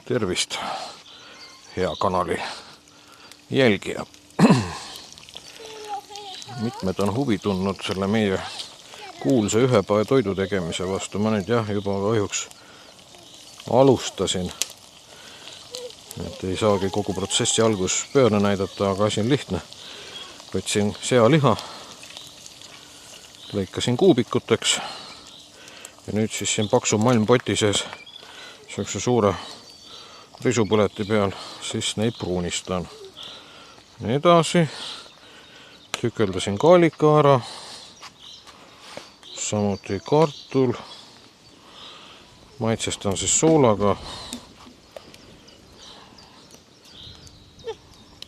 Tervist, hea kanali jälgija. Mitmed on huvi tundnud selle meie kuulsa ühepäeva toidu tegemise vastu. Ma nüüd juba kahjuks alustasin. Et ei saagi kogu protsessi algus peale näidata, aga asi on lihtne. Võtsin sealiha, lõikasin kuubikuteks ja nüüd siis siin paksu malmpoti sees sellise suure risupõleti peal siis neid pruunistan. Edasi tükeldasin kaalika ära, samuti kartul, maitsestan siis soolaga.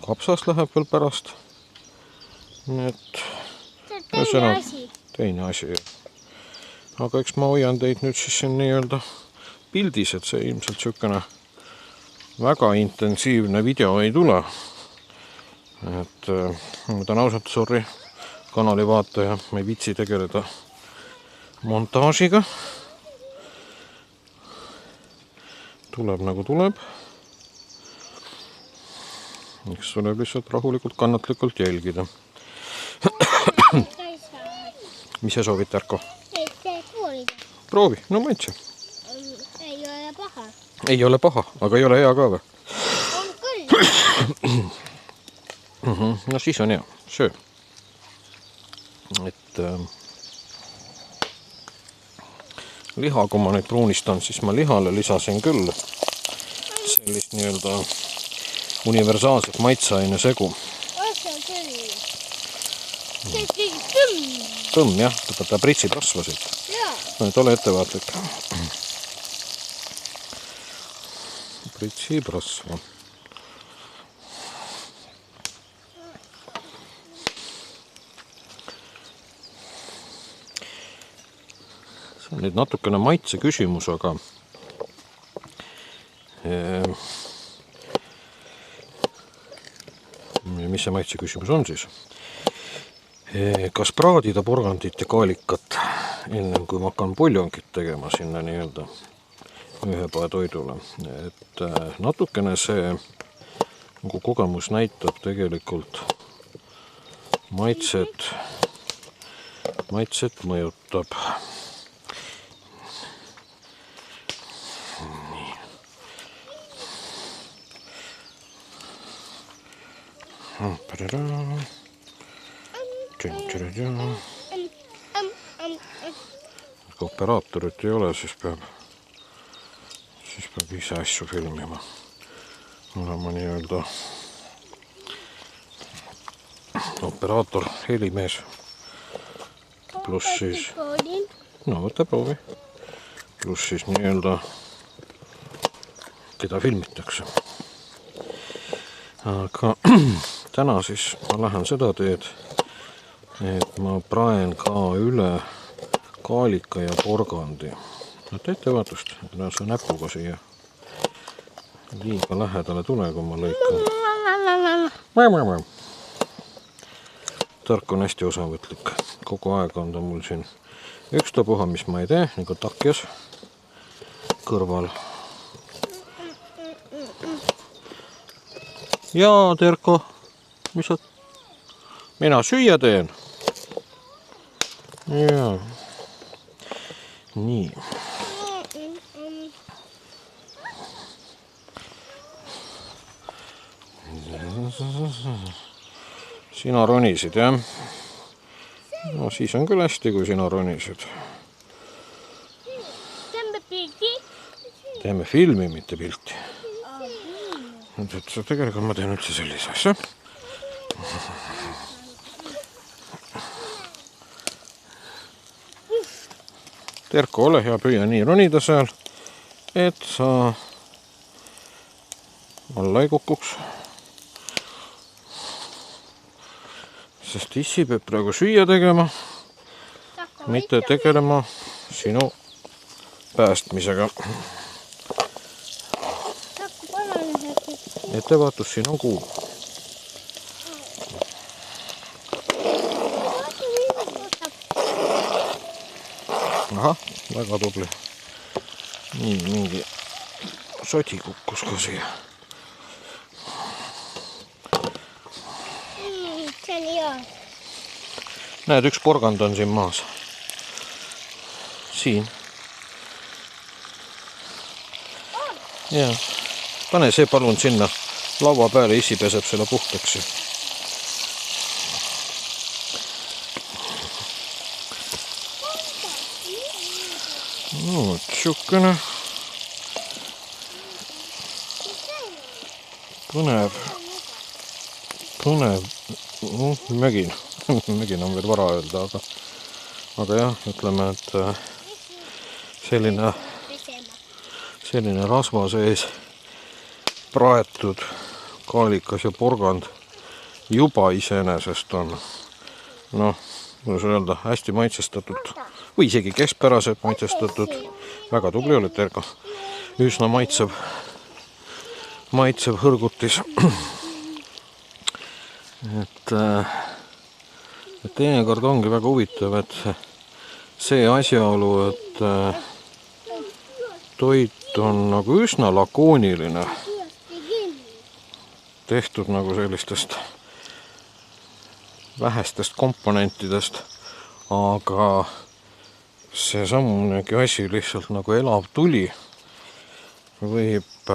Kapsas läheb veel pärast. Nii et teine asi. Aga eks ma hoian teid nüüd siis siin nii-öelda pildis, et see ilmselt sükene väga intensiivne video ei tule. Et ma tahan ausalt, sorry, kanali vaataja, ma ei viitsi tegeleda montaažiga. Tuleb nagu tuleb. Eks tuleb lihtsalt rahulikult, kannatlikult jälgida. Mis sa soovid, Tarko? Proovi, no maitse. Ei ole paha. Ei ole paha, aga ei ole hea ka või? On küll. No siis on hea, söö. Et liha, kui ma nüüd pruunistan, siis ma lihale lisasin küll sellist nii-öelda universaalset maitseaine segu. See on küll. See on kõige tõmm. Tõmm, jah, võtta pritsid rasvasid. Jaa. No, et ole ettevaatlik. Pritsib rasva. See on nüüd natukene maitse küsimus, aga mis see maitse küsimus on siis? Kas praadida porgandit ja kaalikat ennem kui ma hakkan puljongit tegema sinna nii-öelda ühepäeva toidule. Et natukene see nagu kogemus näitab tegelikult maitset mõjutab. Kui operaatorit ei ole, siis peab ise asju filmima. Olema nii-öelda operaator, helimees. Pluss siis, no võta proovi. Pluss siis nii-öelda, keda filmitakse. Aga täna siis ma lähen seda teed, et ma praen ka üle kaalika ja porgandi. Näete ettevaatust, et see näpuga siia liiga lähedale tule, kui ma lõikan. Tark on hästi osavõtlik. Kogu aeg on ta mul siin ükstapuha, mis ma ei tee, nagu takjas kõrval. Jaa, Terko, mis sa? Mina süüa teen. Jaa. Nii. Sina ronisid, jah? No siis on küll hästi, kui sina ronisid. Teeme pilti. Teeme filmi, mitte pilti. Tegelikult ma teen üldse sellise asja. Terko, ole hea, püüa nii ronida seal, et sa alla ei kukuks. Sest issi peab praegu süüa tegema, mitte tegelema sinu päästmisega. Ettevaatus siin on kuum. Ahah, väga tubli. Nii, mingi sodi kukkus ka siia. See on hea. Näed, üks porgand on siin maas. Siin. Ja. Pane see palun sinna laua peale, isi peseb selle puhtaks. No, tšukene. Põnev mögin. Mögin on veel vara öelda, aga jah, ütleme, et selline rasva sees praetud kaalikas ja porgand juba iseenesest on, noh, kuidas öelda, hästi maitsestatud või isegi keskpäraselt maitsestatud. Väga tubli olid, Terko. Üsna maitsev hõrgutis. Et teinekord ongi väga huvitav, et see asjaolu, et toit on nagu üsna lakooniline, tehtud nagu sellistest vähestest komponentidest, aga see samunegi asi lihtsalt nagu elav tuli võib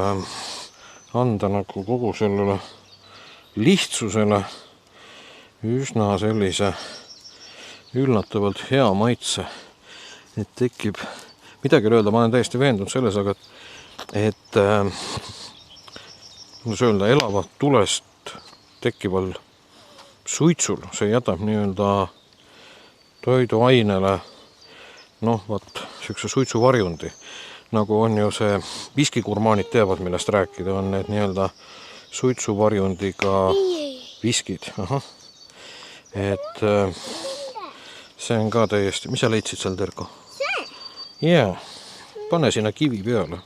anda nagu kogu sellele lihtsusele üsna sellise üllatavalt hea maitse, et tekib, midagi öelda, ma olen täiesti veendunud selles, aga et kuidas öelda, elavat tulest tekkival suitsul, see jätab nii-öelda toiduainele, noh, vaat, siukse suitsuvarjundi, nagu on ju see, viskigurmaanid teavad, millest rääkida, on need nii-öelda suitsuvarjundiga viskid. Ahah. Et see on ka täiesti, mis sa leidsid seal, Terko? See? Jaa, pane sinna kivi peale.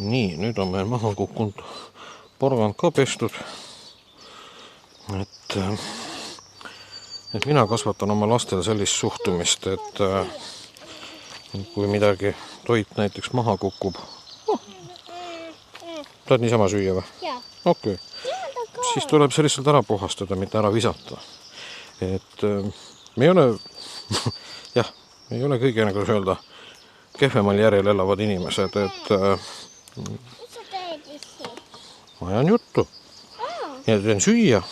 Nii, nüüd on meil maha kukkunud porgand ka pestud. Et mina kasvatan oma lastel sellist suhtumist, et kui midagi toit näiteks maha kukub, tahad niisama süüa või? Jaa. Okei. Siis tuleb see lihtsalt ära puhastada, mitte ära visata. Et me ei ole, jah, me ei ole kõige, nagu öelda, kehvemal järjel elavad inimesed, et Mis sa teed isi? ma ajan juttu ja teen süüa.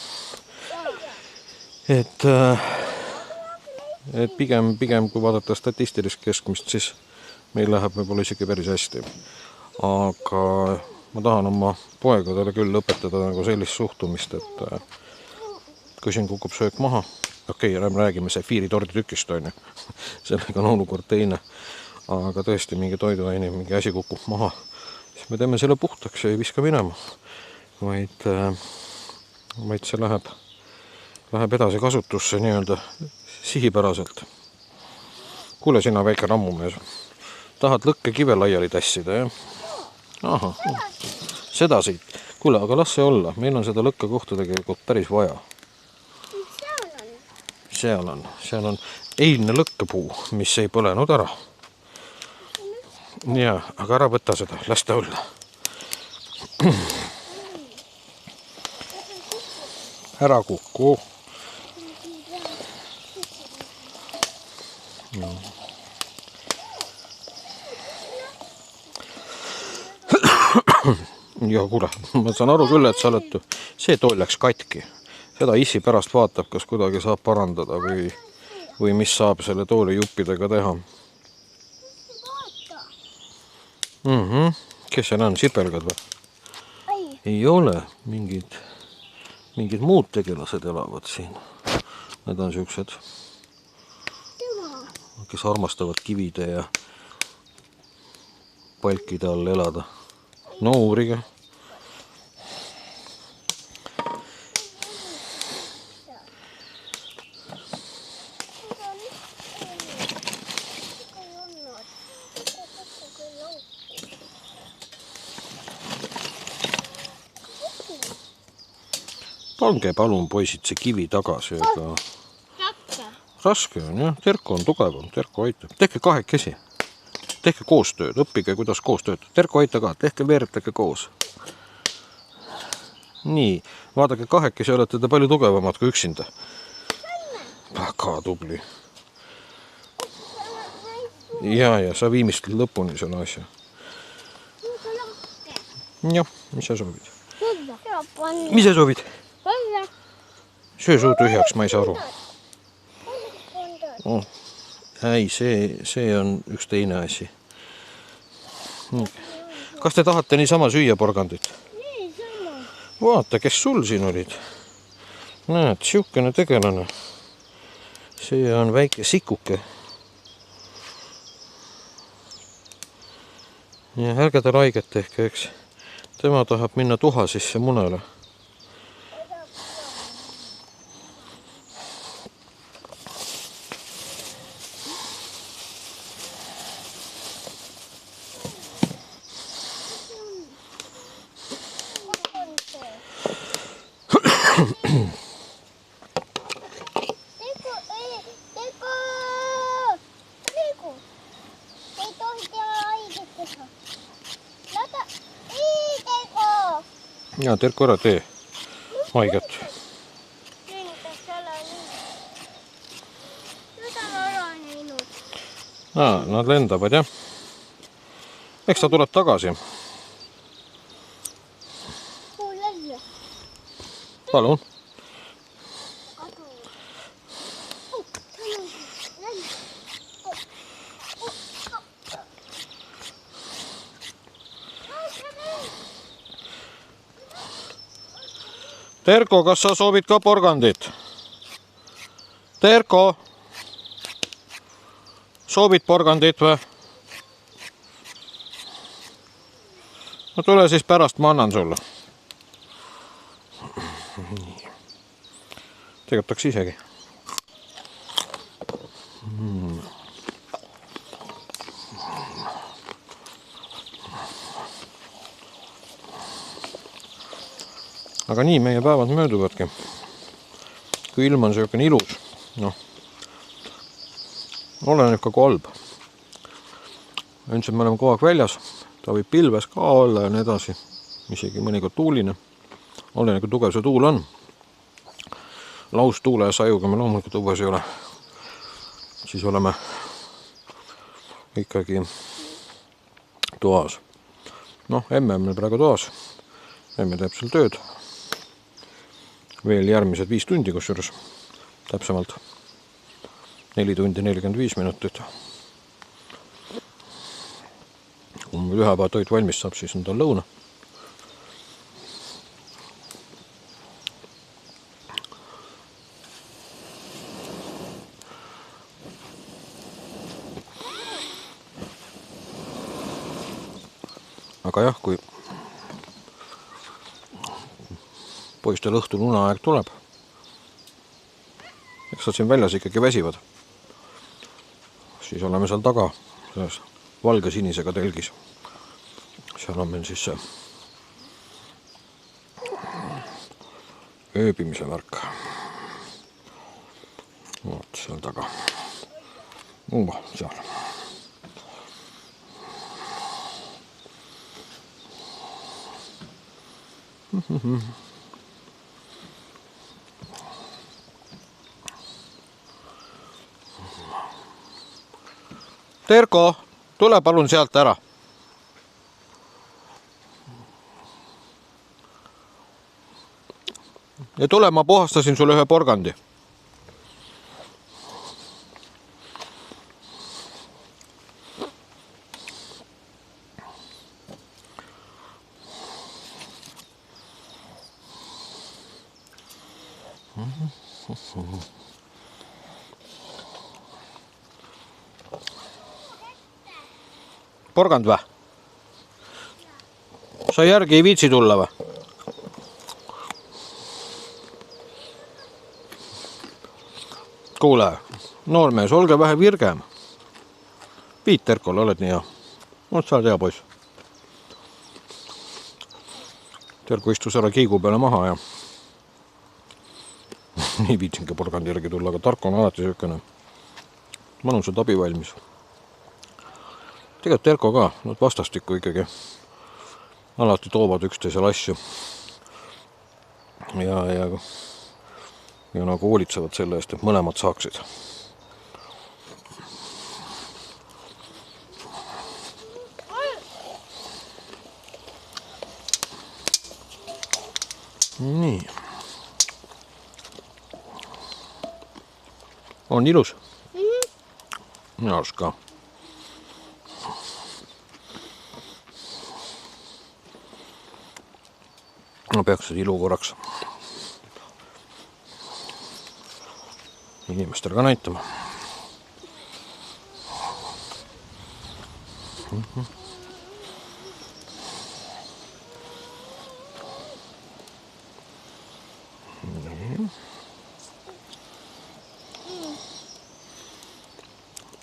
Et pigem kui vaadata statistilist keskmist, siis meil läheb võib-olla isegi päris hästi. Aga ma tahan oma poegadele küll õpetada nagu sellist suhtumist, et kui siin kukub söök maha, okei, räägime sefiiritordi tükist, on ju, sellega on olukord teine, aga tõesti mingi toiduaine, mingi asi kukub maha, siis me teeme selle puhtaks ja ei viska minema, vaid see läheb edasi kasutusse nii-öelda sihipäraselt. Kuule sina, väike rammumees, tahad lõkkekive laiali tassida, jah? Aha, seda siit. Kuule, aga las see olla, meil on seda lõkkekohta tegelikult päris vaja. Seal on eilne lõkkepuu, mis ei põlenud ära. Jaa, aga ära võta seda, las ta olla. Ära kukku. Ja kuule, ma saan aru küll, et sa oled, see tool läks katki. Seda isi pärast vaatab, kas kuidagi saab parandada või mis saab selle tooli juppidega teha. Kes seal on, sipelgad või? Ei ole, mingid muud tegelased elavad siin. Need on siuksed, kes armastavad kivide ja palkide all elada. No uurige. Pange palun poisid see kivi tagasi, aga raske on jah, Terko on tugevam, Terko aitab. Tehke kahekesi. tehke koostööd, õppige, kuidas koos töötada. Terko, aita ka, tehke veeretage koos. Nii, vaadake kahekesi, olete te palju tugevamad kui üksinda. Väga tubli. Ja sa viimistled lõpuni selle asja. Jah, mis sa soovid? Mis sa soovid? Söö suu tühjaks, ma ei saa aru. Oh. Ei, see on üks teine asi. Kas te tahate niisama süüa porgandit? Vaata, kes sul siin olid. Näed, siukene tegelane. See on väike sikuke. Ja ärge ta haiget tehke, eks. Tema tahab minna tuha sisse munele. Ja Terko, ära tee haiget. Nad lendavad, jah? Eks ta tuleb tagasi. Palun. Terko, kas sa soovid ka porgandit? Terko, soovid porgandit või? No tule siis pärast, ma annan sulle. Tegutaks isegi. Aga nii meie päevad mööduvadki. Kui ilm on selline ilus, noh, oleneb ka kui halb. Üldiselt me oleme kogu aeg väljas, ta võib pilves ka olla ja nii edasi, isegi mõnikord tuuline. Oleneb kui tugev see tuul on. Laustuule ja sajuga me loomulikult õues ei ole. Siis oleme ikkagi toas. Noh, emme on meil praegu toas. Emme teeb seal tööd. Veel järgmised 5 tundi kusjuures, täpsemalt 4 tundi 45 minutit. Kui meil ühe päeva toit valmis saab, siis on tal lõuna. Aga jah, kui poistel õhtul uneaeg tuleb. Eks nad siin väljas ikkagi väsivad. Siis oleme seal taga, selles valge-sinisega telgis. Seal on meil siis see ööbimise värk. Oot, seal taga. Seal. Terko, tule palun sealt ära. Ja tule, ma puhastasin sulle ühe porgandi. Porgand või? Sa järgi ei viitsi tulla või? Kuule, noormees, olge vähe virgem. Piit Terkole, oled nii hea. Oot, sa oled hea poiss. Terko istus ära kiigu peale maha ja ei viitsingi porgandi järgi tulla, aga Tarko on alati söökene mõnusad abi valmis. tegelikult Erko ka, nad vastastikku ikkagi alati toovad üksteisele asju ja nagu hoolitsevad selle eest, et mõlemad saaksid. Nii. On ilus? Minu arust ka. Ma peaks seda ilu korraks inimestele ka näitama.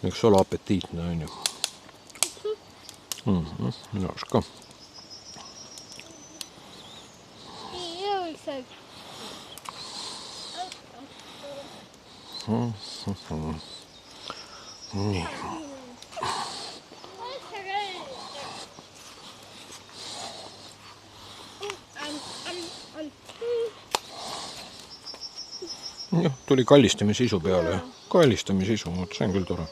Võiks olla apetiitne, on ju. Minu arust ka. Nii. Jah, tuli kallistamissisu peale. Kallistamissisu, see on küll tore.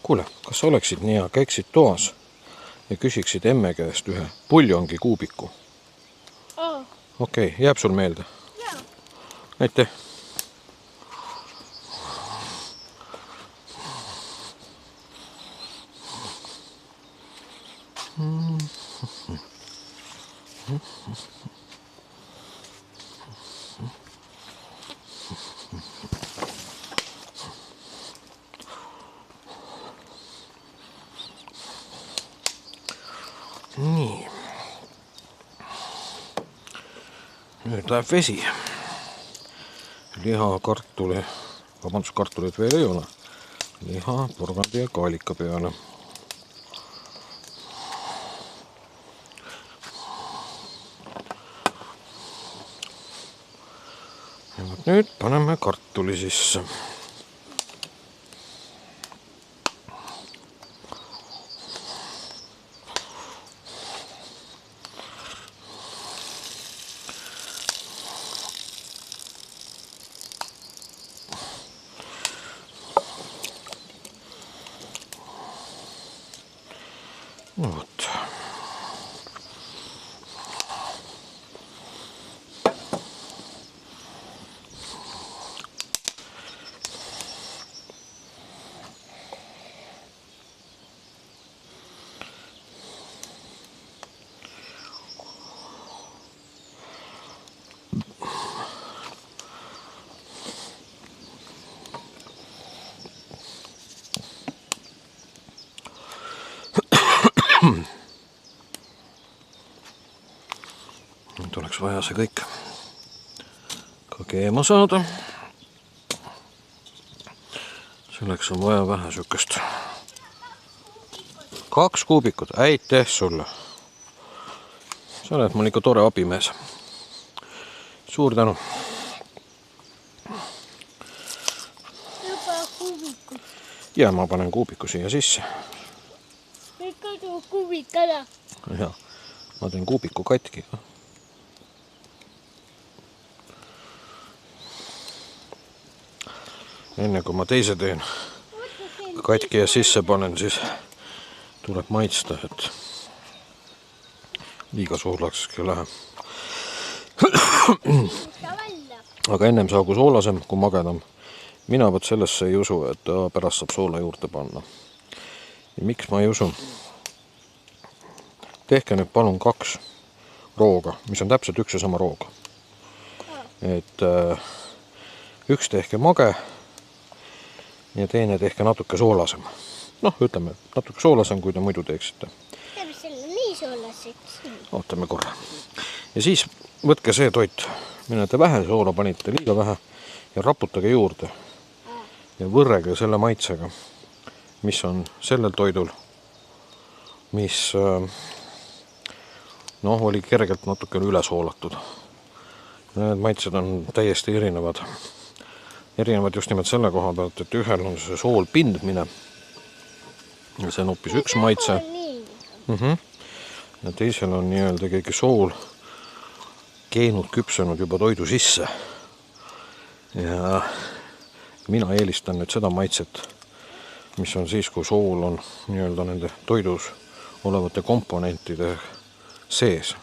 Kuule, kas sa oleksid nii hea, käiksid toas ja küsiksid emme käest ühe puljongi kuubiku? Okei, jääb sul meelde? Aitäh! Nii. Nüüd läheb vesi. Liha, kartuli, kartulit veel ei ole. Liha, porgandi ja kaalika peale. Ja nüüd paneme kartuli sisse. No vot. Nüüd oleks vaja see kõik ka keema saada. Selleks on vaja vähe sükest 2 kuubikut. Aitäh sulle. Sa oled mul ikka tore abimees. Suur tänu. Juba kuubikud. Ja ma panen kuubiku siia sisse. Ikka tuu kuubik ära. Ja, ma teen kuubiku katki. Enne kui ma teise teen katki ja sisse panen, siis tuleb maitsta, et liiga soolaks ei lähe. Aga ennem saagu soolasem kui magedam. Mina võt sellesse ei usu, et pärast saab soola juurde panna. Ja miks ma ei usu? Tehke nüüd palun 2 rooga, mis on täpselt üks ja sama roog. Et üks tehke mage ja teine tehke natuke soolasem. Noh, ütleme, natuke soolasem, kui te muidu teeksite. Teeme selle nii soolaseks. Ootame korra. Ja siis võtke see toit, mille te vähe soola panite, liiga vähe, ja raputage juurde. Ja võrrege selle maitsega, mis on sellel toidul, mis noh, oli kergelt natukene üle soolatud. Need maitsed on täiesti erinevad. Erinevad just nimelt selle koha pealt, et ühel on see sool pindmine. Ja see on hoopis üks maitse. Ja teisel on nii-öelda keegi sool keenud küpsenud juba toidu sisse. Ja mina eelistan nüüd seda maitset, mis on siis, kui sool on nii-öelda nende toidus olevate komponentide sees.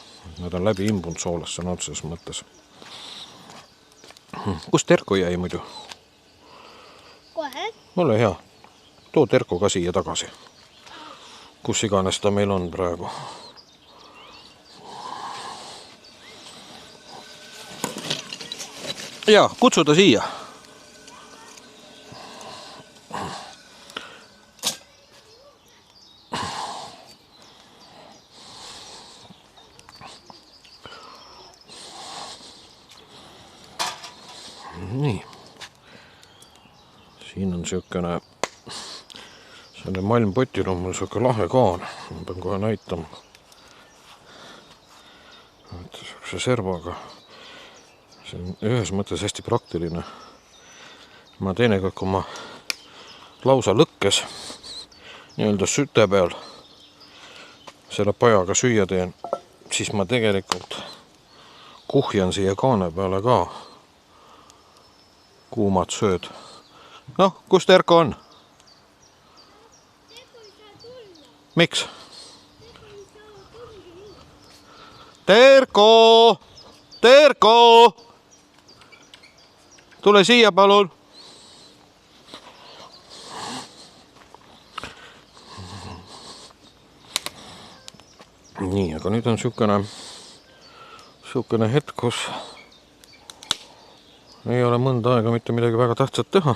Nad on läbi imbunud soolast sõna otseses mõttes. Kus Terko jäi muidu? Kohe. Ole hea. Too Terko ka siia tagasi. Kus iganes ta meil on praegu. Ja, kutsu ta siia. Nii. Siin on siukene, selle malmpotil on mul siuke lahe kaan. Ma pean kohe näitama. Siukse servaga. See on ühes mõttes hästi praktiline. Ma teinekord, kui ma lausa lõkkes nii-öelda süte peal selle pajaga süüa teen, siis ma tegelikult kuhjan siia kaane peale ka kuumad sööd. Noh, kus Terko on? Miks? Terko! Terko! Tule siia, palun! Nii, aga nüüd on siukene hetk, kus ei ole mõnda aega mitte midagi väga tähtsat teha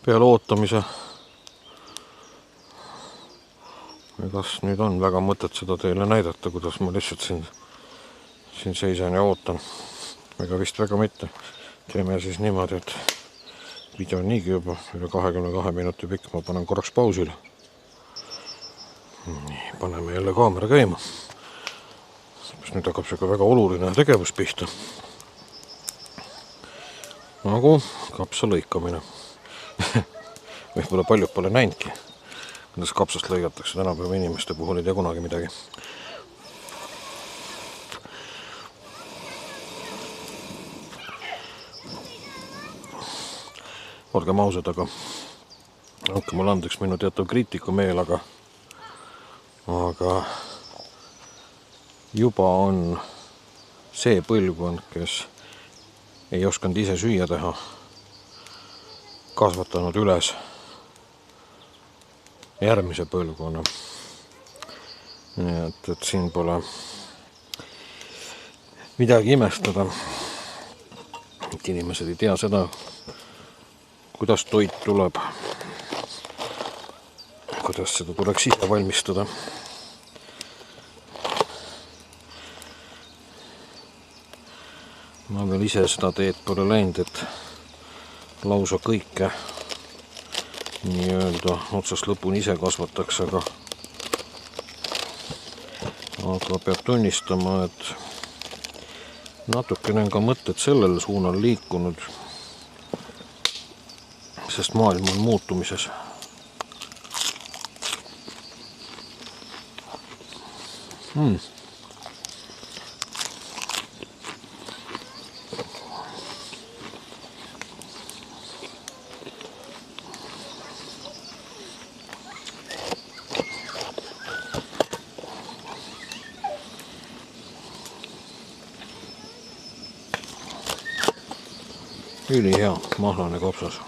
peale ootamise. Ja kas nüüd on väga mõtet seda teile näidata, kuidas ma lihtsalt siin seisan ja ootan? Ega vist väga mitte. Teeme siis niimoodi, et video on niigi juba üle 22 minuti pikk. Ma panen korraks pausile. Nii, paneme jälle kaamera käima. Nüüd hakkab see ka väga oluline tegevus pihta. Nagu kapsa lõikamine. Võib-olla paljud pole näinudki, kuidas kapsast lõigatakse. Tänapäeva inimeste puhul ei tea kunagi midagi. Olgem ausad, aga andke mulle andeks minu teatav kriitikumeel, aga juba on see põlvkond, kes ei osanud ise süüa teha, kasvatanud üles järgmise põlvkonna. Nii et siin pole midagi imestada. Et inimesed ei tea seda, kuidas toit tuleb, kuidas seda tuleks ise valmistada. Ma veel ise seda teed pole läinud, et lausa kõike nii-öelda otsast lõpuni ise kasvataks, aga peab tunnistama, et natukene on ka mõtted sellel suunal liikunud, sest maailm on muutumises. Ülihea mahlane kopsas.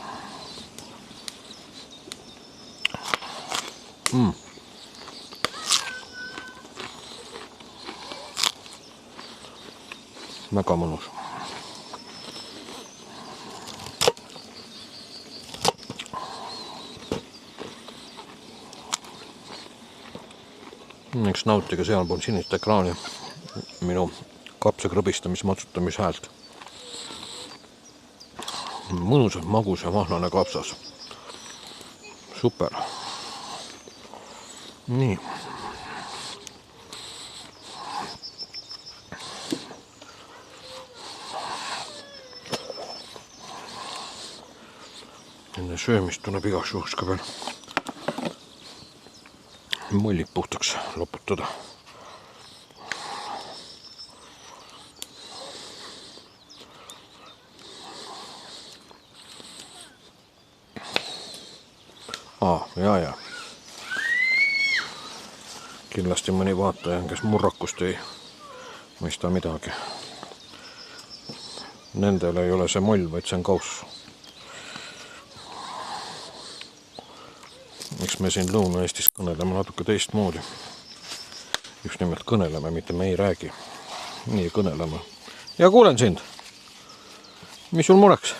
Väga mõnus. Eks nautige sealpool sinist ekraani minu kapsa krõbistamis matsutamis häält. Mõnusalt magus ja mahlane kapsas. Super. Nii. söömist tuleb igaks juhuks ka veel mollid puhtaks loputada. Ja. Kindlasti mõni vaataja, kes murrakust ei mõista midagi. Nendel ei ole see moll, vaid see on kauss. Miks me siin Lõuna-Eestis kõneleme natuke teistmoodi? Just nimelt kõneleme, mitte me ei räägi. Nii kõneleme. Ja kuulen sind. Mis sul mureks?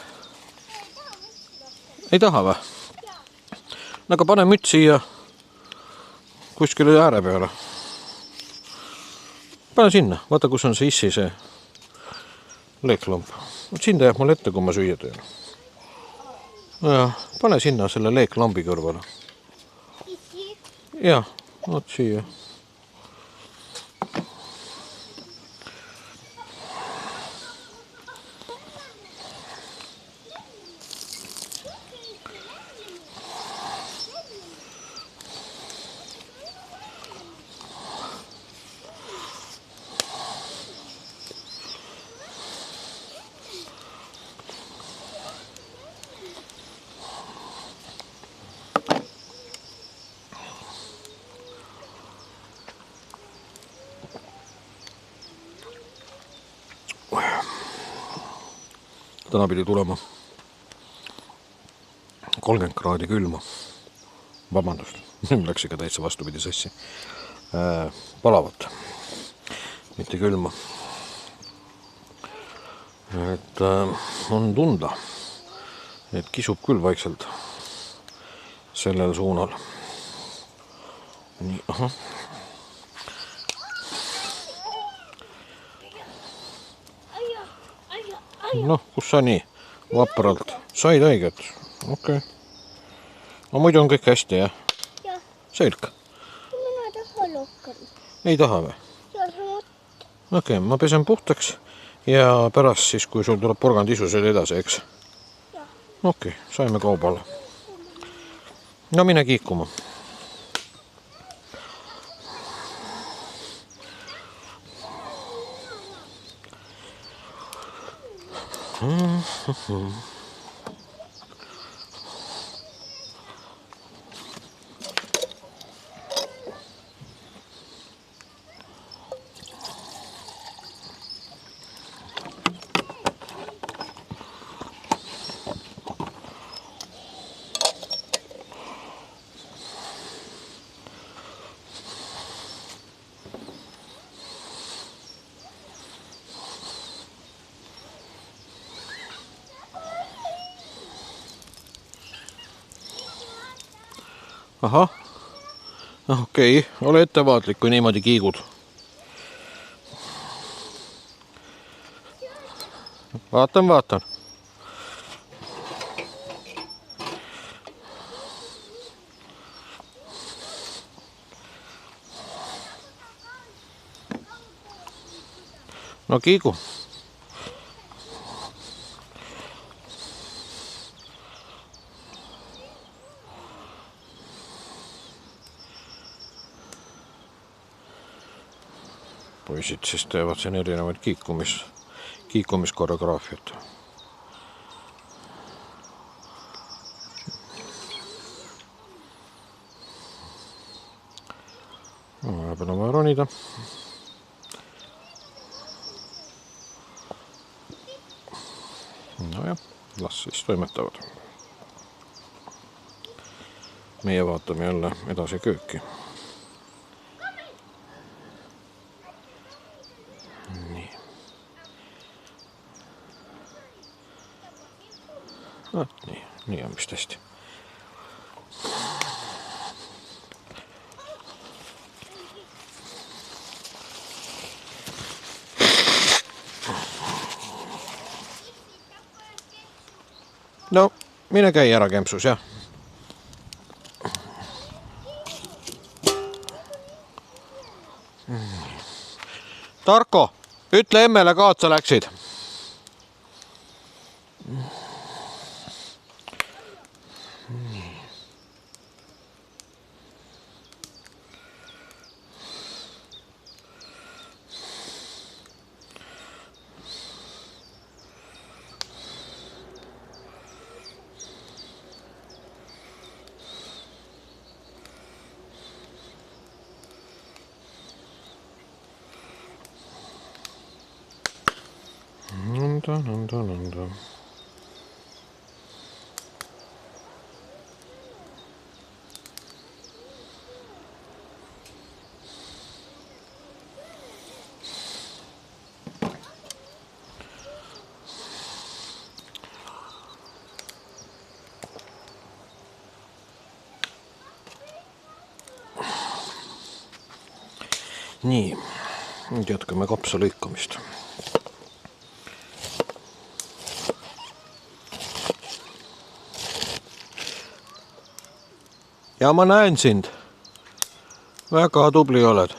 Ei taha või? Aga pane müts siia kuskile ääre peale. Pane sinna. Vaata, kus on see issi see leeklomp. Sinda jääb mul ette, kui ma süüa teen. Ja, pane sinna selle leeklambi kõrvale. Ja, oot siia. Täna pidi tulema 30 kraadi külma. Vabandust, läks ikka täitsa vastupidi sassi. Palavat, mitte külma. Et on tunda, et kisub küll vaikselt sellel suunal. Nii, ahah. Noh, kus sa nii vapralt said õiget? Okei. No muidu on kõik hästi, jah? Jah. Selg? Mina tahan rohkem. Ei taha või? Okei, ma pesen puhtaks ja pärast siis, kui sul tuleb porgand isusel edasi, eks? Okei, saime kaubale. No mine kiikuma. Ahah, okei, ole ettevaatlik, kui niimoodi kiigud. Vaatan. No kiigu. Poisid siis teevad siin erinevaid kiikumiskoreograafiat. Vahepeal on vaja ronida. Nojah, las siis toimetavad. Meie vaatame jälle edasi kööki. Nii on vist hästi. No, mine käi ära kempsus, jah. Tarko, ütle emmele ka, et sa läksid. nõnda. Nii, nüüd jätkame kapsa lõikamist. Ja ma näen sind. Väga tubli oled.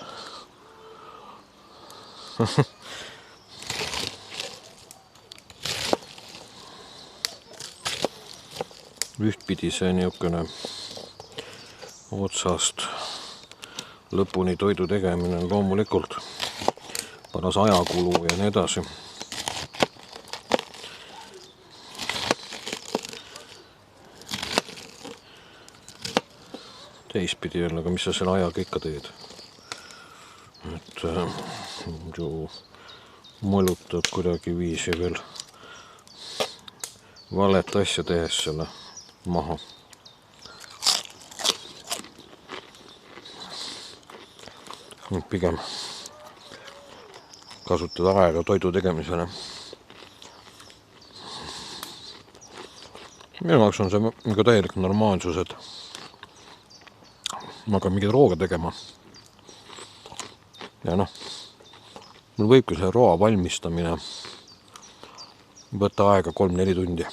Ühtpidi see niisugune otsast lõpuni toidu tegemine on loomulikult paras ajakulu ja nii edasi. Teistpidi jälle, aga mis sa selle ajaga ikka teed? Et ju mõlutad kuidagi viisi veel valet asja tehes selle maha. Pigem kasutada aega toidu tegemisele. Minu jaoks on see nagu täielik normaalsus, et ma hakkan mingit rooga tegema. Ja mul võibki see roa valmistamine võtta aega 3-4 tundi.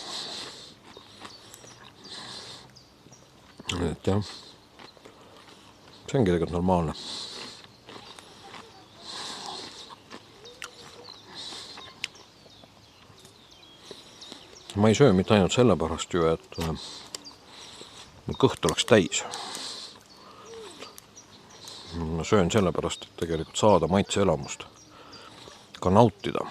Et jah, see ongi tegelikult normaalne. Ma ei söö mitte ainult sellepärast ju, et mul kõht oleks täis. Ma söön sellepärast, et tegelikult saada maitseelamust, ka nautida.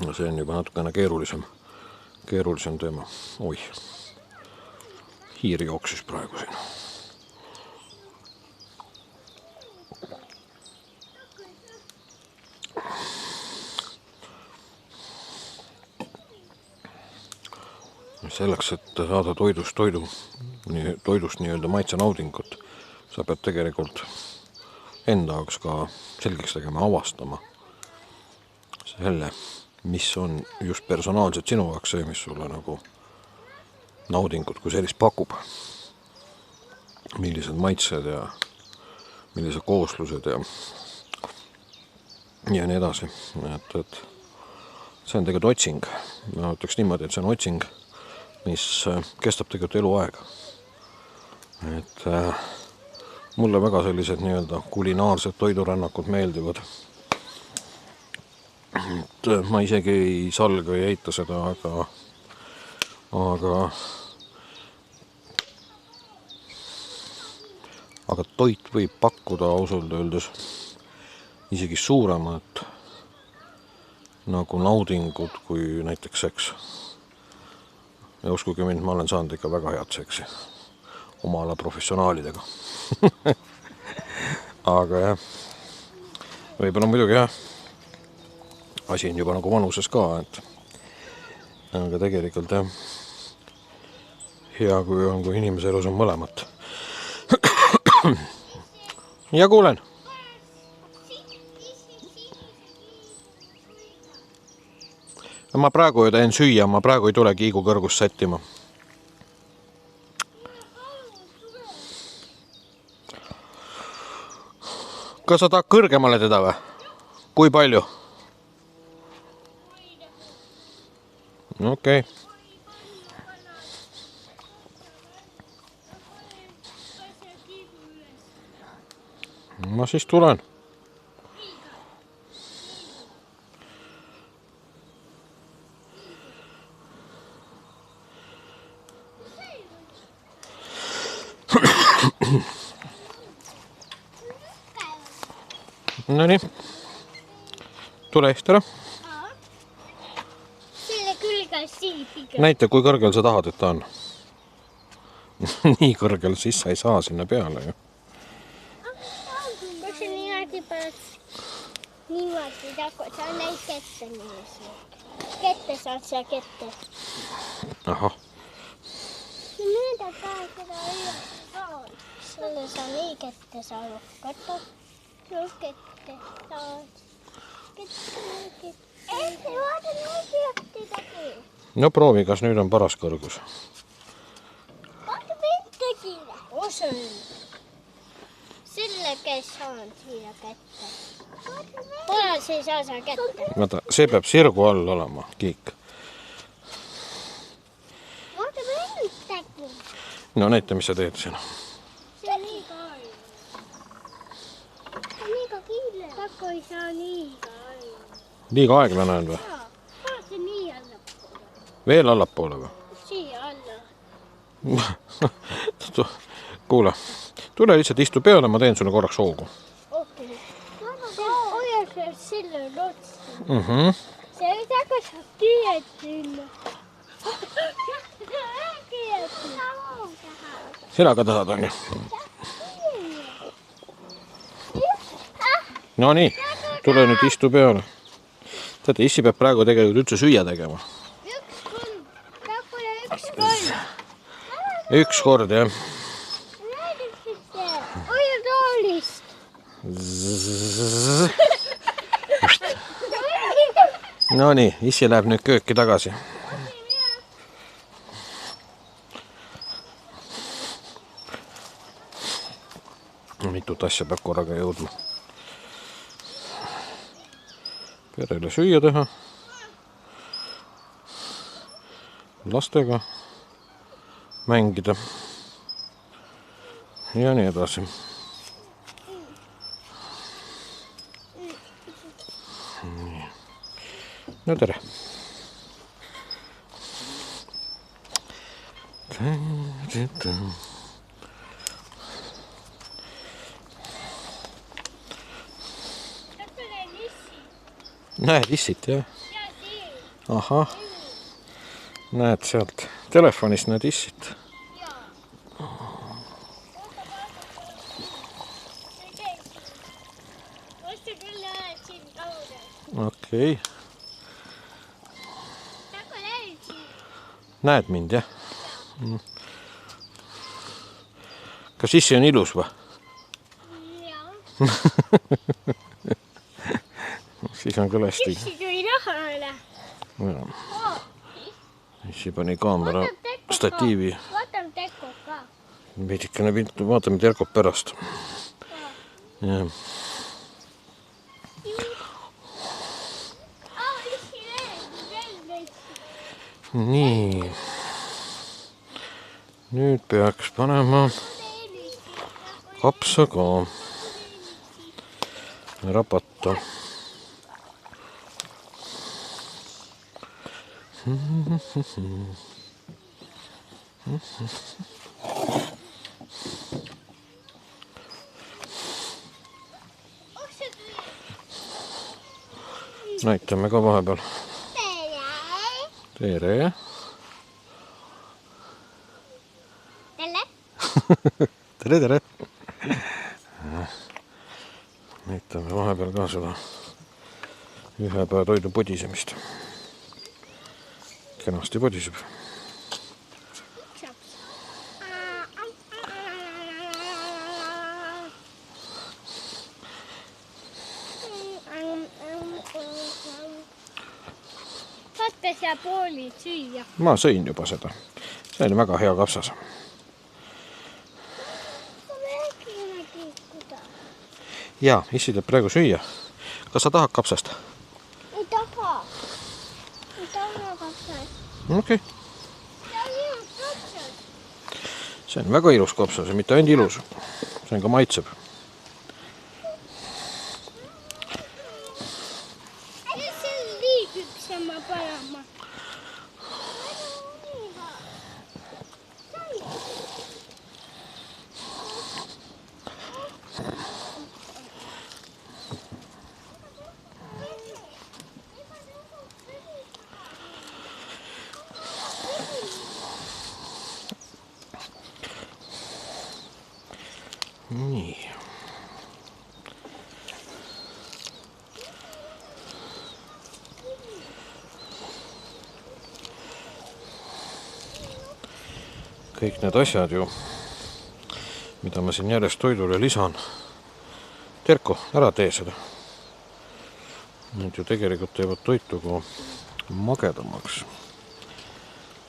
Ja see on juba natukene keerulisem teema. Oih, hiir jooksis praegu siin. Selleks, et saada toidust nii-öelda maitsenaudingut, sa pead tegelikult enda jaoks ka selgeks tegema, avastama selle, mis on just personaalselt sinu jaoks see, mis sulle nagu naudingut kui sellist pakub. Millised maitsed ja millised kooslused ja nii edasi. Et see on tegelikult otsing. Ma ütleks niimoodi, et see on otsing, mis kestab tegelikult eluaega. Et mulle väga sellised nii-öelda kulinaarsed toidurännakud meeldivad. Et ma isegi ei salga ja eita seda, aga toit võib pakkuda ausalt öeldes isegi suuremat nagu naudingut kui näiteks seks. Ja uskuge mind, ma olen saanud ikka väga head seksi oma ala professionaalidega. Aga jah, võib-olla muidugi jah, asi on juba nagu vanuses ka, et aga tegelikult jah, hea kui inimese elus on mõlemat. Ja kuulen. Ma praegu teen süüa, ma praegu ei tule kiigu kõrgust sättima. Kas sa tahad kõrgemale teda või? Kui palju? Okei. Ma siis tulen. No nii, tule ehti ära. Selle külge silpiga. Näita, kui kõrgel sa tahad, et ta on. Nii kõrgel, siis sa ei saa sinna peale ju. Kas see niimoodi peaks? niimoodi tagu, sa näid kätte niiviisi. Kätte saad sa kätte. Ahah. Mööda ka seda üle saad. Selle sa nii kätte saanud. Võta. Nüüd kätte saad. Kätte. Vaata nii kätte tagi. No proovi, kas nüüd on paras kõrgus. Vaata mind tegile. Osa. Selle käes saan siia kätte. Paras ei saa sa kätte. Vaata, see peab sirgu all olema, kiik. Vaata mind tegi. No näita, mis sa teed siin. See on liiga all. See on liiga kiire. Taku ei saa liiga all. Liiga aeglane on või? Jaa, vaata nii allapoole. Veel allapoole või? Siia alla. Kuule, tule lihtsalt istu peale, ma teen sulle korraks hoogu. Okei. Hoia selle otsa. See ei taga saab kiiretina. Sina ka tahad, on ju? No nii, tule nüüd istu peale. Teate, issi peab praegu tegelikult üldse süüa tegema. Üks kord. Takule üks kord. Üks kord, jah. Hoia toolist. No nii, issi läheb nüüd kööki tagasi. Mitut asja peab korraga jõudma. Perele süüa teha. Lastega mängida. Ja nii edasi. No tere. Näed issit, jah? Ahah. Näed sealt telefonist näed issit. Okei. Näed mind, jah? Kas issi on ilus või? Siis on küll hästi. Issi tuli rahale. Issi pani kaamera statiivi. Vaatame Tekko ka. Veidikene piltu, vaatame Terkot pärast. Ja. Nii. Nüüd peaks panema kapsa ka rapata. Näitame ka vahepeal. Tere. Tere, tere. Näitame vahepeal ka seda ühe päeva toidu podisemist. Kenasti podiseb. Vaata sa pooli süüa. Ma sõin juba seda. See oli väga hea kapsas. Jaa, issi teeb praegu süüa. Kas sa tahad kapsast? Ei taha. Ei taha kapsast. Okei. See on ilus kapsas. See on väga ilus kapsas ja mitte ainult ilus. See on ka maitseb. See on liigüpsema parema. Nii. kõik need asjad ju, mida ma siin järjest toidule lisan. Terko, ära tee seda. Need ju tegelikult teevad toitu kui magedamaks.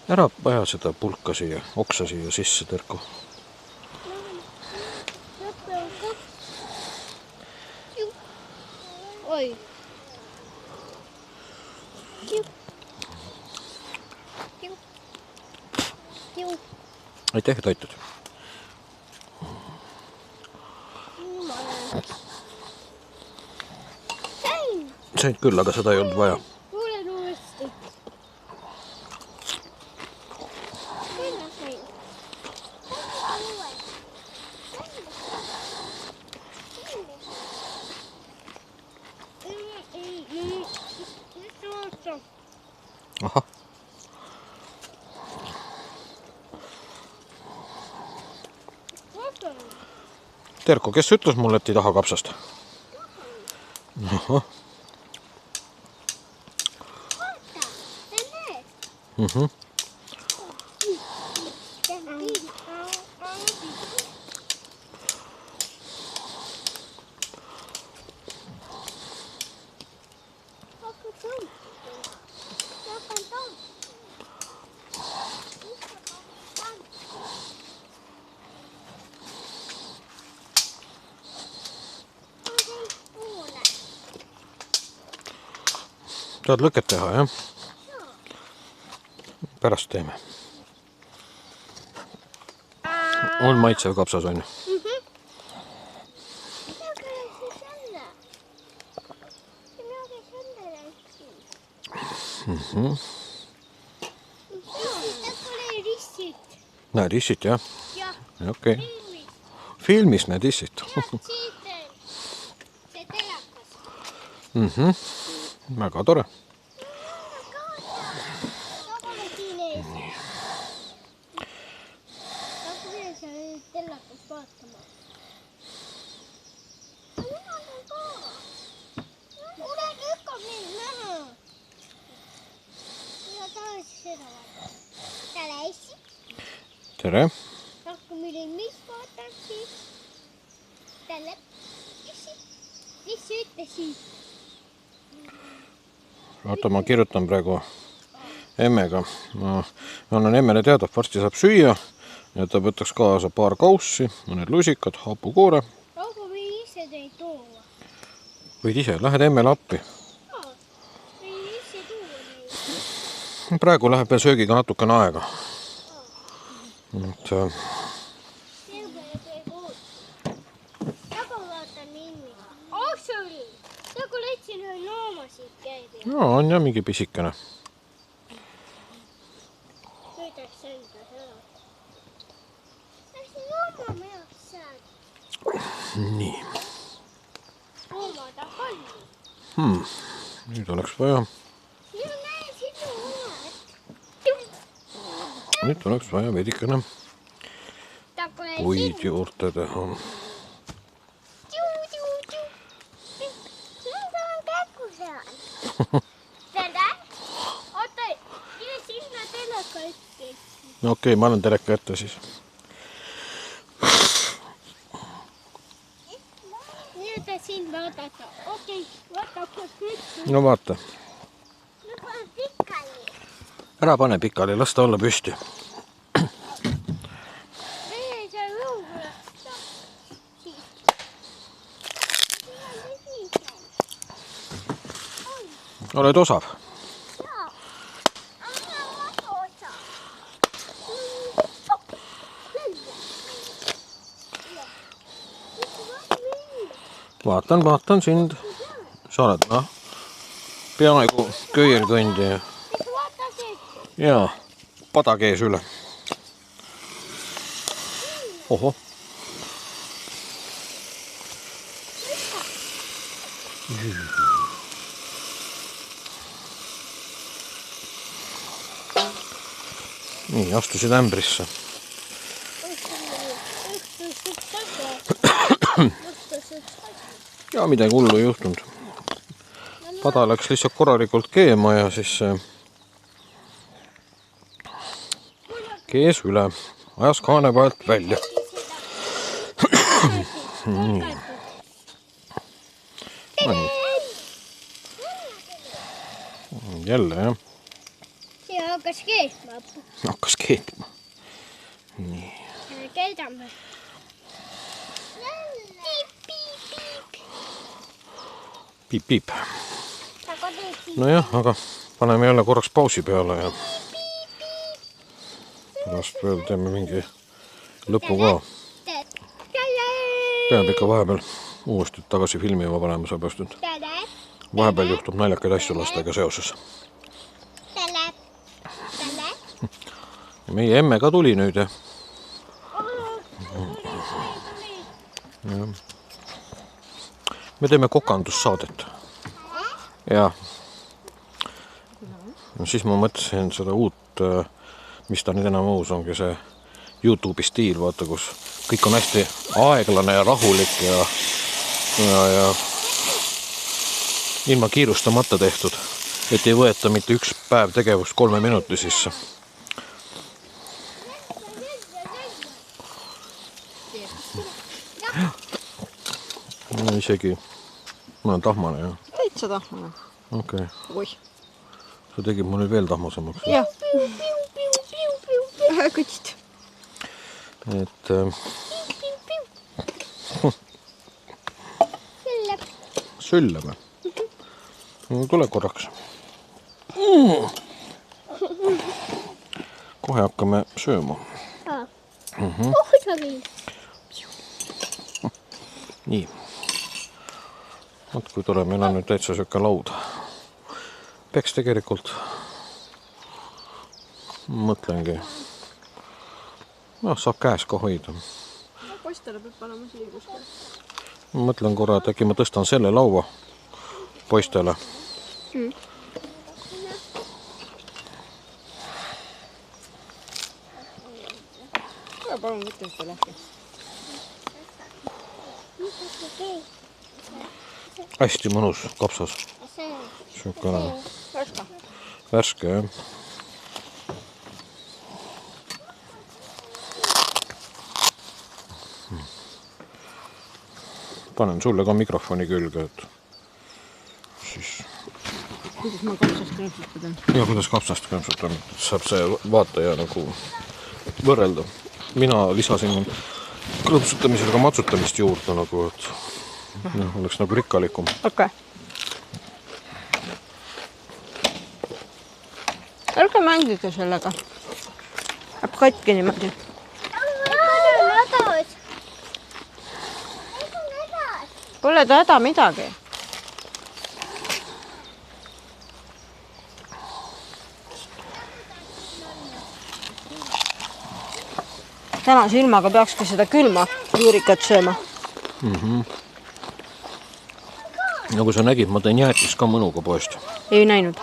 Ära vaja seda pulka siia, oksa siia sisse, Terko. Oi. Aitäh, et aitad. Sain küll, aga seda ei olnud vaja. Kuulen uuesti. Kyllä sain. Ahah. Terko, kes ütles mulle, et ei taha kapsast? Ahah. Mhm. Tahad lõket teha, jah? Pärast teeme. On maitsev kapsas, on ju? Näed issit, jah? Okei. Filmis näed issit. Väga tore. Tere. Mis vaatasid? Tälle. Mis ütlesid? Oota, ma kirjutan praegu emmega. Ma annan emmele teada, et varsti saab süüa ja ta võtaks kaasa paar kaussi, mõned lusikad, hapukoore. Aga või ise teid tuua? Võid ise, lähed emmele appi. Või ise tuua neid? Praegu läheb veel söögiga natukene aega. Et, Taga vaatan inni. Oksuli! Taga leidsin ühe loomasid käidi. no, on jah mingi pisikene. Püüdaks enda seda. Läksin looma meaks saad. Nii. Loomad on palju. Nüüd oleks vaja. Minu näe sinu omad. Nüüd oleks vaja veidikene puid juurde teha. Okei, ma annan teleka ette siis. Nüüd siin vaadata. Okei, vaadake kõik. No vaata. Ma panen pikali. Ära pane pikali, las ta olla püsti. Meie ei saa lõugulata. Oled osav? Jaa. Aga mina olen väga osav. Vaatan sind. Sa oled, peaaegu köierkõndija. Jaa, pada kees üle. Oho. Nii, astusid ämbrisse. Ja midagi hullu ei juhtunud. Pada läks lihtsalt korralikult keema ja siis kees üle. ajas kaane pealt välja. Jälle jah. See hakkas keetma. Hakkas keetma. Nii. Keedame. Piip, piip. Nojah, aga paneme jälle korraks pausi peale ja pärast veel teeme mingi lõpu ka. Peab ikka vahepeal uuesti tagasi filmima panema, seepärast, et vahepeal juhtub naljakaid asju lastega seoses. Ja meie emme ka tuli nüüd ja me teeme kokandussaadet. Ja siis ma mõtlesin seda uut, mis ta nüüd enam uus ongi, see YouTube'i stiil, vaata, kus kõik on hästi aeglane ja rahulik ja ilma kiirustamata tehtud, et ei võeta mitte üks päev tegevust 3 minuti sisse. Isegi ma olen tahmane, jah. Täitsa tahmane. Okei. Oi. Sa tegid mu nüüd veel tahmasemaks. Jah. Kõtsid. Et sülleme. Tule korraks. Kohe hakkame sööma. Nii. Vaat kui tore, meil on nüüd täitsa sööke laud. Peaks tegelikult, mõtlengi, saab käes ka hoida. Postele peab panema siia kuskil. Mõtlen korra, et äkki ma tõstan selle laua poistele. Palun võtta ühte lahti. Hästi mõnus kapsas. Siukene värske, jah. Panen sulle ka mikrofoni külge, et siis... Kuidas ma kapsast krõmpsutan? Ja kuidas kapsast krõmpsutan, saab see vaataja nagu võrrelda. Mina lisasin krõmpsutamisel ka matsutamist juurde, nagu, et oleks nagu rikkalikum. Okei. Ärge mängige sellega. Läheb katki niimoodi. Pole ta häda midagi. Täna silmaga peakski seda külma juurikat sööma. Nagu sa nägid, ma tõin jäätis ka mõnuga poest. Ei näinud.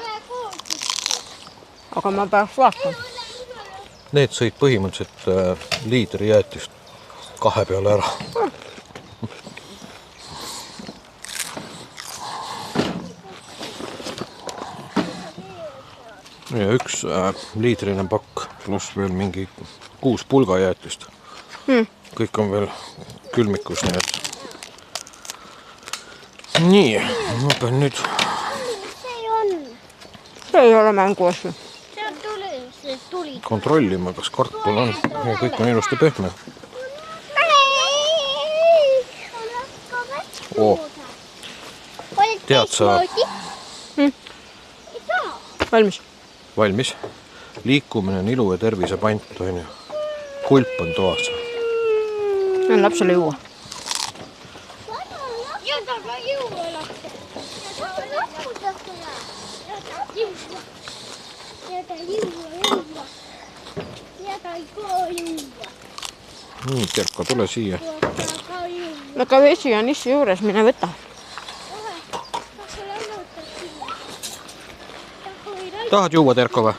Aga ma peaks vaatama. Need sõid põhimõtteliselt liitri jäätist 2 peale ära. Ja 1 liitrine pakk pluss veel mingi 6 pulgajäätist. Kõik on veel külmikus, nii et... Nii, ma pean nüüd... See ei ole mänguasju. Kontrollima, kas kartul on ja kõik on ilusti pehme. Tead sa... Valmis. Valmis. Liikumine on ilu ja tervise pant, on ju. Kulp on toas. On lapsele juua. Nii, Terka, tule siia. Aga vesi on issi juures, mine võta. Tahad juua, Terka, või?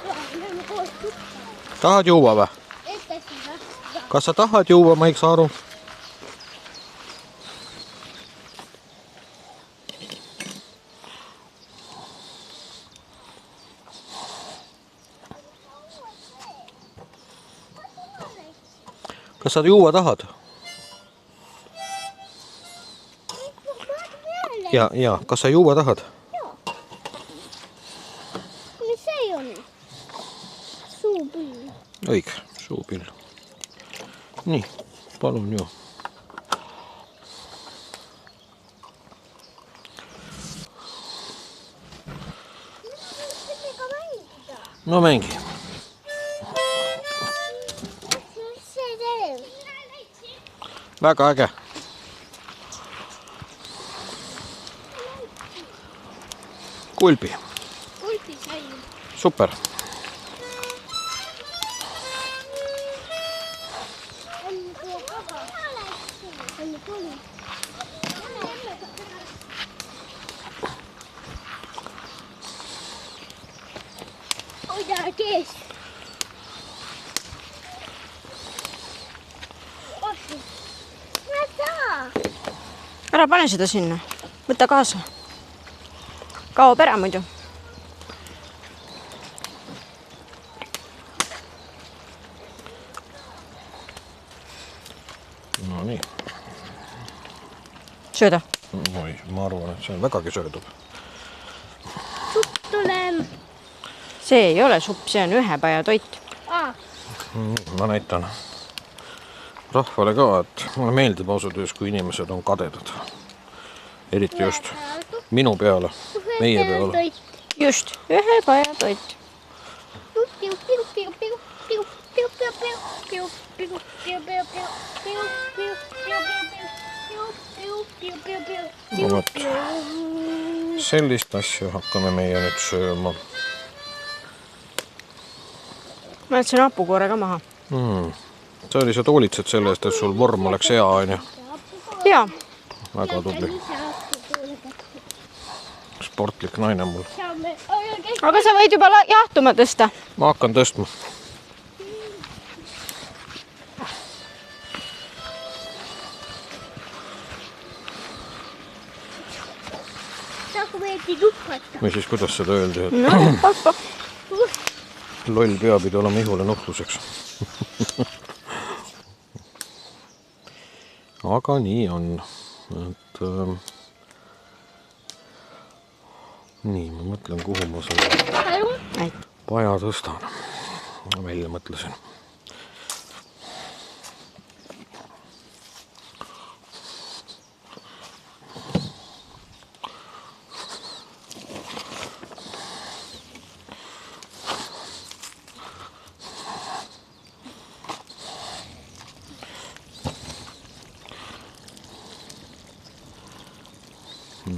Tahad juua, või? Kas sa tahad juua, ma ei saa aru? Kas sa juua tahad? Ja, kas sa juua tahad? Mis see on? Suupill. Õige, suupill. Nii, palun ju. No mängi. Mis see teeb? Väga äge. Kulbi. Kulbi sai. Super. Hoida kees. Ma saa. Ära pane seda sinna. Võta kaasa. Kaob ära muidu. No nii. Sööda. Oi, ma arvan, et see on vägagi söödub. Supp tuleb. See ei ole supp, see on ühepaja toit. Ma näitan rahvale ka, et mulle meeldib ausalt öeldes, kui inimesed on kadedad. Eriti just minu peale, meie peale. Just, ühepaja toit. No vot, sellist asja hakkame meie nüüd sööma. Ma jätsin hapukoore ka maha. Sa lihtsalt hoolitsed selle eest, et sul vorm oleks hea, on ju. Jaa. Väga tubli. Sportlik naine mul. Aga sa võid juba jahtuma tõsta. Ma hakkan tõstma. Või siis kuidas seda öeldi, et No, pappa. loll pea pidi olema ihule nuhtluseks. Aga nii on. Et, nii, ma mõtlen, kuhu ma selle paja tõstan. Välja mõtlesin.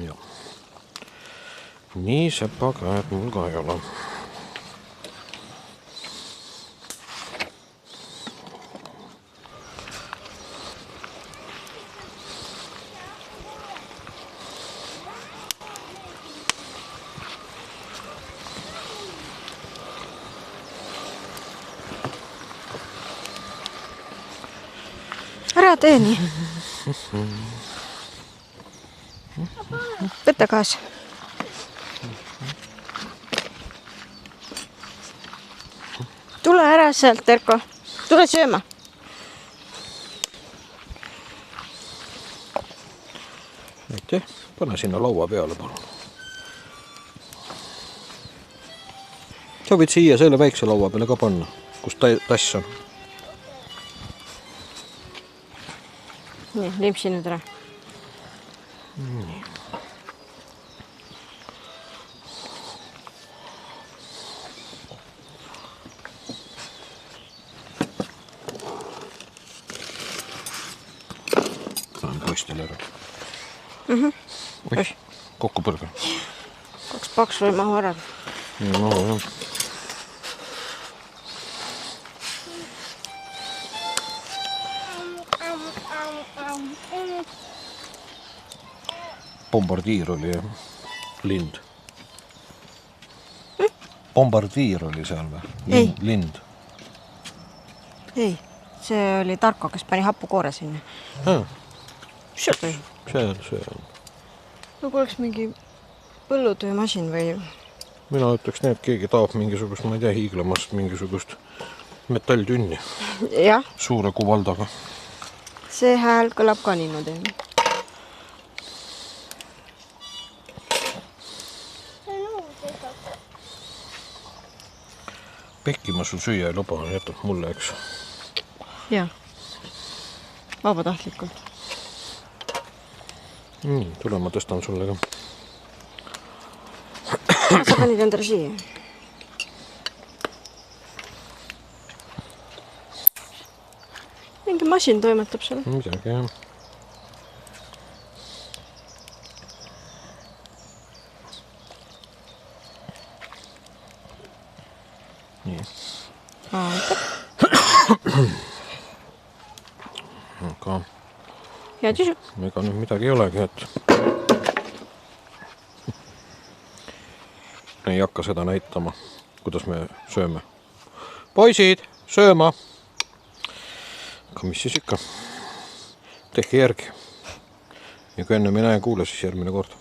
Ja. Nii sepakäed mul ka ei ole. Ära tee nii. Võta kaasa. Tule ära sealt, Erko. Tule sööma. Aitäh. Pane sinna laua peale, palun. Sa võid siia selle väikse laua peale ka panna, kus tass on. Nii, limpsi nüüd ära. Nii. Panen poistele ära. Oih, kokku põrga. 2 paksu ei mahu ära. No, jah. Bombardiir oli jah, lind. Bombardiir oli seal või? Lind. Ei, see oli Tarko, kes pani hapukoore sinna. See on. Nagu oleks mingi põllutöömasin või... Mina ütleks nii, et keegi tahab mingisugust, ma ei tea, hiiglamast mingisugust metalltünni jah, suure kuvaldaga. see hääl kõlab ka niimoodi. see on uus ega. Pekki ma sul süüa ei luba, jätad mulle, eks. jah, vabatahtlikult. Tule, ma tõstan sulle ka. Sa panid endale siia. Mingi masin toimetab seal. Midagi, jah. Nii. Aga Hea tisu. ega nüüd midagi ei olegi, et ei hakka seda näitama, kuidas me sööme. Poisid, sööma! Aga mis siis ikka? Tehke järgi. Ja kui enne ei näe kuule, siis järgmine kord.